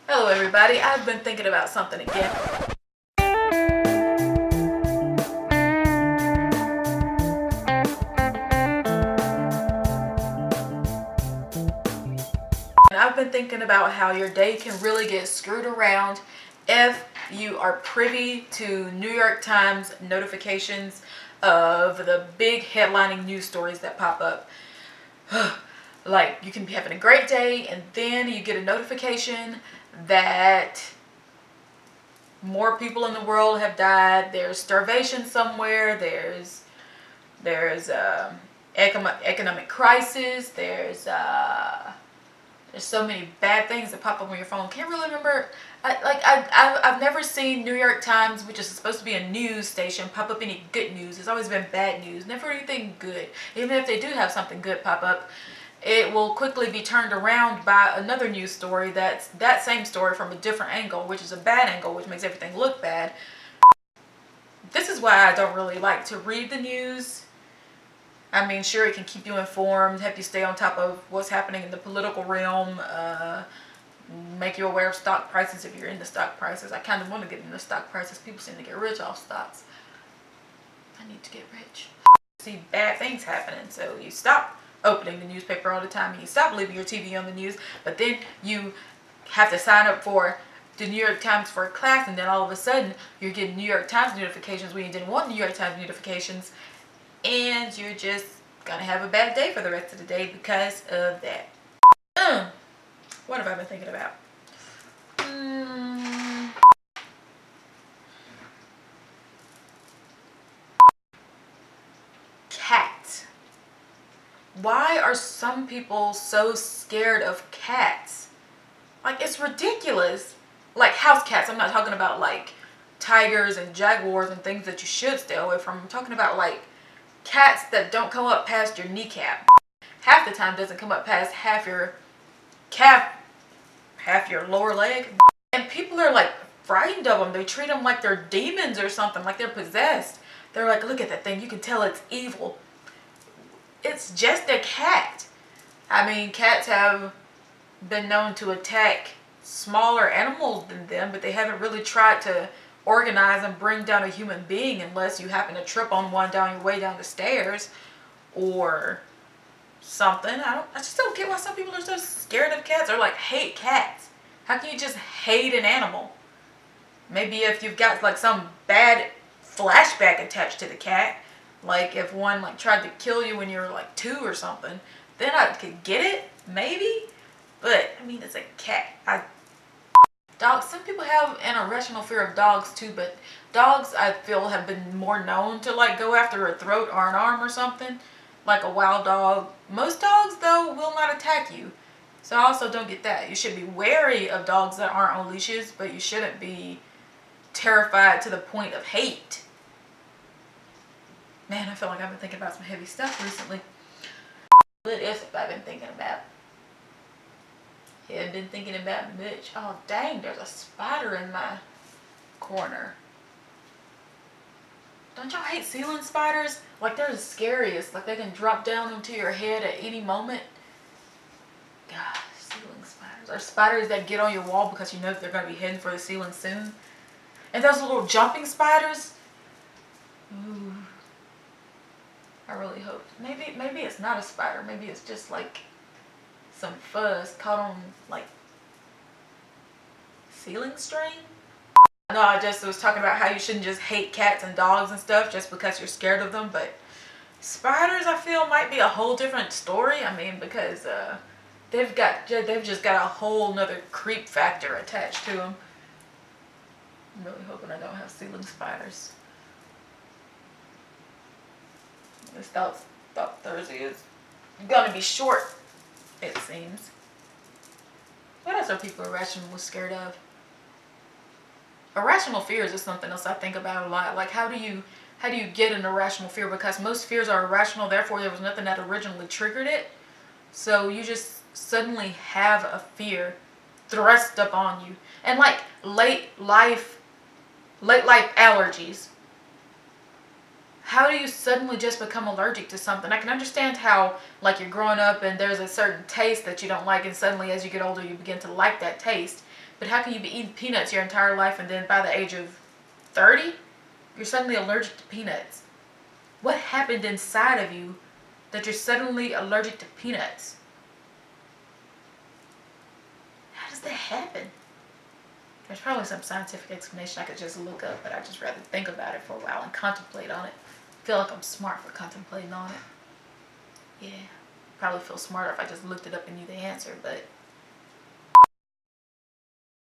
Hello everybody, I've been thinking about something again. And I've been thinking about how your day can really get screwed around if you are privy to New York Times notifications of the big headlining news stories that pop up. Like, you can be having a great day and then you get a notification that more people in the world have died, there's starvation somewhere, there's economic crisis, there's so many bad things that pop up on your phone. Can't really remember. I've never seen New York Times, which is supposed to be a news station, pop up any good news. It's always been bad news, never anything good. Even if they do have something good pop up, it will quickly be turned around by another news story that's that same story from a different angle, which is a bad angle, which makes everything look bad. This is why I don't really like to read the news. I mean, sure, it can keep you informed, help you stay on top of what's happening in the political realm, make you aware of stock prices if you're into stock prices. I kind of want to get into stock prices. People seem to get rich off stocks. I need to get rich. See bad things happening, so you stop opening the newspaper all the time and you stop leaving your TV on the news, but then you have to sign up for the New York Times for a class, and then all of a sudden you're getting New York Times notifications when you didn't want New York Times notifications, and you're just gonna have a bad day for the rest of the day because of that. What have I been thinking about? Cats. Why are some people so scared of cats? Like, it's ridiculous. Like house cats. I'm not talking about like tigers and jaguars and things that you should stay away from. I'm talking about like cats that don't come up past your kneecap. Half the time doesn't come up past half your calf, half your lower leg. And people are like frightened of them. They treat them like they're demons or something, like they're possessed. They're like, look at that thing, you can tell it's evil. It's just a cat. I mean, cats have been known to attack smaller animals than them, but they haven't really tried to organize and bring down a human being unless you happen to trip on one down your way down the stairs or something. I just don't get why some people are so scared of cats or like hate cats. How can you just hate an animal? Maybe if you've got like some bad flashback attached to the cat, like if one like tried to kill you when you were like 2 or something, then I could get it, maybe. But I mean, it's a cat. Dogs, some people have an irrational fear of dogs too, but dogs I feel have been more known to like go after a throat or an arm or something, like a wild dog. Most dogs though will not attack you. So I also don't get that. You should be wary of dogs that aren't on leashes, but you shouldn't be terrified to the point of hate. Man, I feel like I've been thinking about some heavy stuff recently. What else have I been thinking about? Yeah, I've been thinking about much. Oh dang, there's a spider in my corner. Don't y'all hate ceiling spiders? Like, they're the scariest. Like, they can drop down onto your head at any moment. God, ceiling spiders. Or spiders that get on your wall because you know they're going to be heading for the ceiling soon. And those little jumping spiders. Ooh. I really hope. Maybe it's not a spider. Maybe it's just like some fuzz caught on like ceiling string. No, I just was talking about how you shouldn't just hate cats and dogs and stuff just because you're scared of them, but spiders I feel might be a whole different story. I mean, because they've just got a whole nother creep factor attached to them. I'm really hoping I don't have ceiling spiders. This thought Thursday is gonna be short, it seems. What else are people irrationally scared of? Irrational fears is something else I think about a lot. Like, how do you get an irrational fear? Because most fears are irrational, therefore there was nothing that originally triggered it. So you just suddenly have a fear thrust up on you. And like late life allergies. How do you suddenly just become allergic to something? I can understand how like you're growing up and there's a certain taste that you don't like, and suddenly as you get older you begin to like that taste. But how can you be eating peanuts your entire life and then by the age of 30, you're suddenly allergic to peanuts? What happened inside of you that you're suddenly allergic to peanuts? How does that happen? There's probably some scientific explanation I could just look up, but I'd just rather think about it for a while and contemplate on it. I feel like I'm smart for contemplating on it. Yeah, probably feel smarter if I just looked it up and knew the answer, but